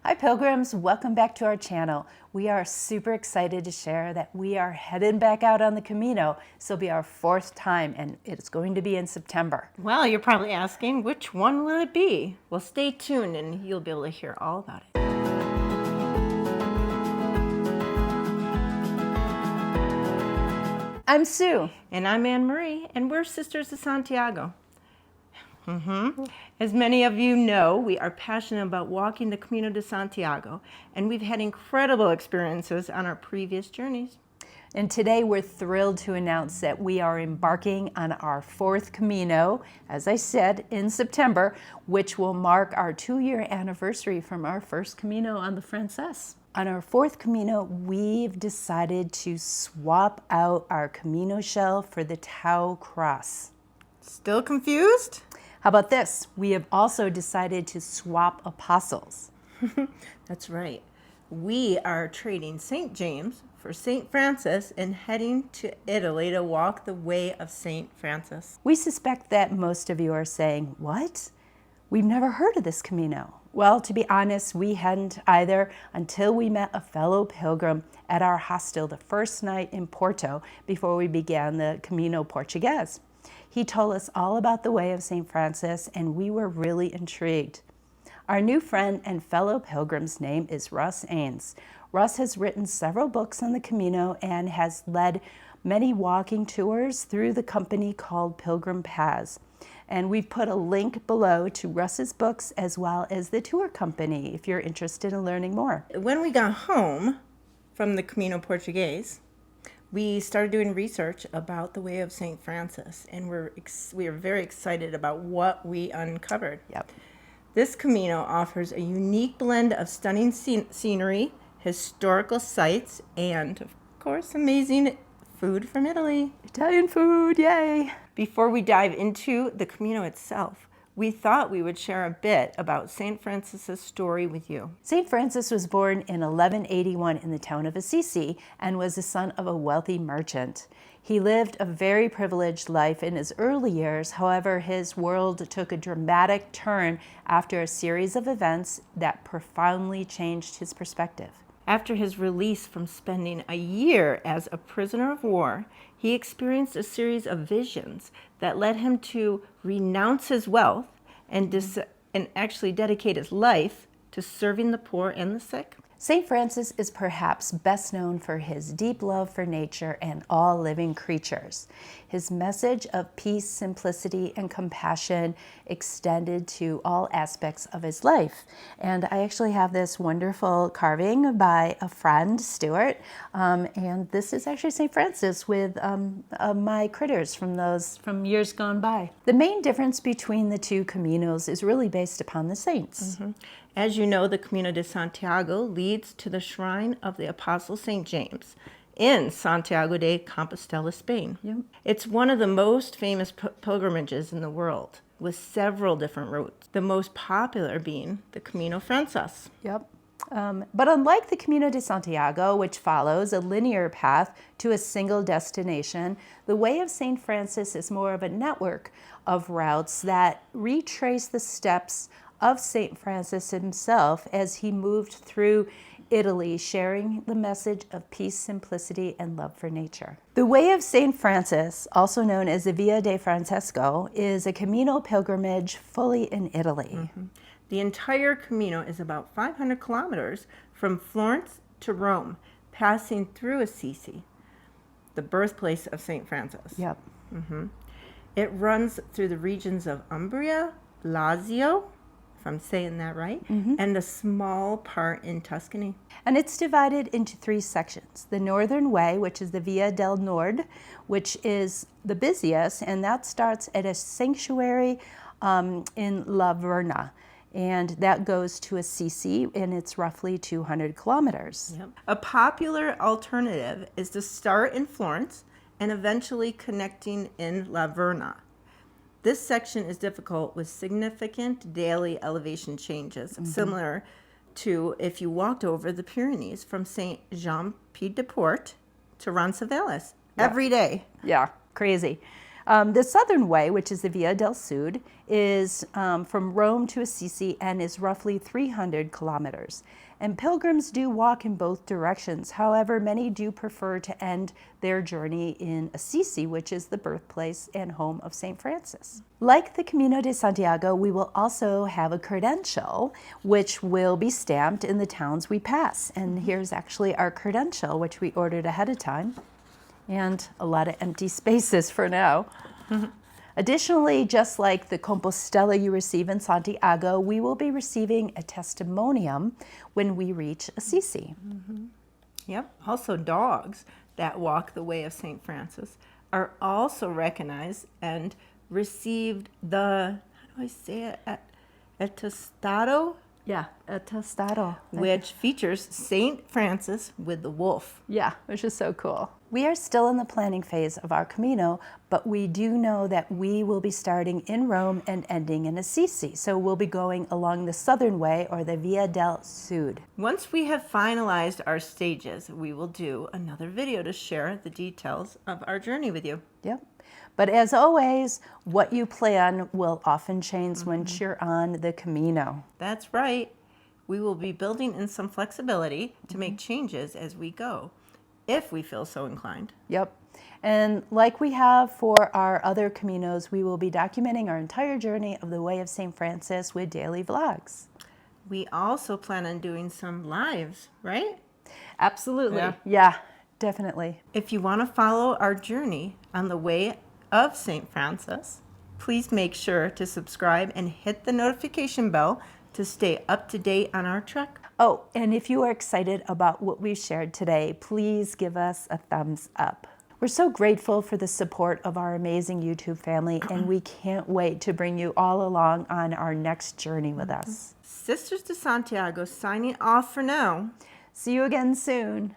Hi Pilgrims, welcome back to our channel. We are super excited to share that we are headed back out on the Camino. This will be our 4th time and it's going to be in September. Well, you're probably asking, which one will it be? Well, stay tuned and you'll be able to hear all about it. I'm Sue. And I'm Anne Marie, and we're Sisters of Santiago. As many of you know, we are passionate about walking the Camino de Santiago, and we've had incredible experiences on our previous journeys. And today we're thrilled to announce that we are embarking on our 4th Camino, as I said, in September, which will mark our 2-year anniversary from our first Camino on the Frances. On our 4th Camino, we've decided to swap out our Camino shell for the Tau cross. Still confused? How about this? We have also decided to swap apostles. That's right. We are trading St. James for St. Francis and heading to Italy to walk the way of St. Francis. We suspect that most of you are saying, what? We've never heard of this Camino. Well, to be honest, we hadn't either until we met a fellow pilgrim at our hostel the first night in Porto before we began the Camino Portuguese. He told us all about the way of St. Francis, and we were really intrigued. Our new friend and fellow pilgrim's name is Russ Ains. Russ has written several books on the Camino and has led many walking tours through the company called Pilgrim Paths. And we've put a link below to Russ's books as well as the tour company if you're interested in learning more. When we got home from the Camino Portuguese, we started doing research about the way of St. Francis, and we are very excited about what we uncovered. Yep. This Camino offers a unique blend of stunning scenery, historical sites, and, of course, amazing food from Italy. Italian food, yay! Before we dive into the Camino itself, we thought we would share a bit about St. Francis's story with you. St. Francis was born in 1181 in the town of Assisi and was the son of a wealthy merchant. He lived a very privileged life in his early years. However, his world took a dramatic turn after a series of events that profoundly changed his perspective. After his release from spending a year as a prisoner of war, he experienced a series of visions that led him to renounce his wealth and actually dedicate his life to serving the poor and the sick. St. Francis is perhaps best known for his deep love for nature and all living creatures. His message of peace, simplicity, and compassion extended to all aspects of his life. And I actually have this wonderful carving by a friend, Stuart, and this is actually St. Francis with my critters from years gone by. The main difference between the two Caminos is really based upon the saints. As you know, the Camino de Santiago leads to the shrine of the Apostle St. James in Santiago de Compostela, Spain. Yep. It's one of the most famous pilgrimages in the world, with several different routes, the most popular being the Camino Frances. Yep. But unlike the Camino de Santiago, which follows a linear path to a single destination, the way of St. Francis is more of a network of routes that retrace the steps of St. Francis himself as he moved through Italy, sharing the message of peace, simplicity, and love for nature. The Way of St. Francis, also known as the Via di Francesco, is a Camino pilgrimage fully in Italy. The entire Camino is about 500 kilometers from Florence to Rome, passing through Assisi, the birthplace of St. Francis. Yep. It runs through the regions of Umbria, Lazio, if I'm saying that right, and a small part in Tuscany. And it's divided into 3 sections. The Northern Way, which is the Via del Nord, which is the busiest, and that starts at a sanctuary in La Verna. And that goes to Assisi, and it's roughly 200 kilometers. Yep. A popular alternative is to start in Florence and eventually connecting in La Verna. This section is difficult with significant daily elevation changes, similar to if you walked over the Pyrenees from Saint Jean Pied de Port to Roncesvalles every day. Yeah, crazy. The southern way, which is the Via del Sud, is from Rome to Assisi and is roughly 300 kilometers. And pilgrims do walk in both directions. However, many do prefer to end their journey in Assisi, which is the birthplace and home of St. Francis. Like the Camino de Santiago, we will also have a credential, which will be stamped in the towns we pass. And here's actually our credential, which we ordered ahead of time. And a lot of empty spaces for now. Additionally, just like the Compostela you receive in Santiago, we will be receiving a testimonium when we reach Assisi. Yep. Also, dogs that walk the way of St. Francis are also recognized and received the, how do I say it, attestado? Yeah, attestado. Which features St. Francis with the wolf. Yeah, which is so cool. We are still in the planning phase of our Camino, but we do know that we will be starting in Rome and ending in Assisi. So we'll be going along the southern way, or the Via del Sud. Once we have finalized our stages, we will do another video to share the details of our journey with you. Yep. But as always, what you plan will often change once you're on the Camino. That's right. We will be building in some flexibility to make changes as we go, if we feel so inclined. Yep. And like we have for our other Caminos, we will be documenting our entire journey of the Way of St. Francis with daily vlogs. We also plan on doing some lives, right? Absolutely. Yeah, definitely. If you want to follow our journey on the Way of St. Francis, please make sure to subscribe and hit the notification bell to stay up to date on our trek. Oh, and if you are excited about what we've shared today, please give us a thumbs up. We're so grateful for the support of our amazing YouTube family, and we can't wait to bring you all along on our next journey with us. Sisters de Santiago signing off for now. See you again soon.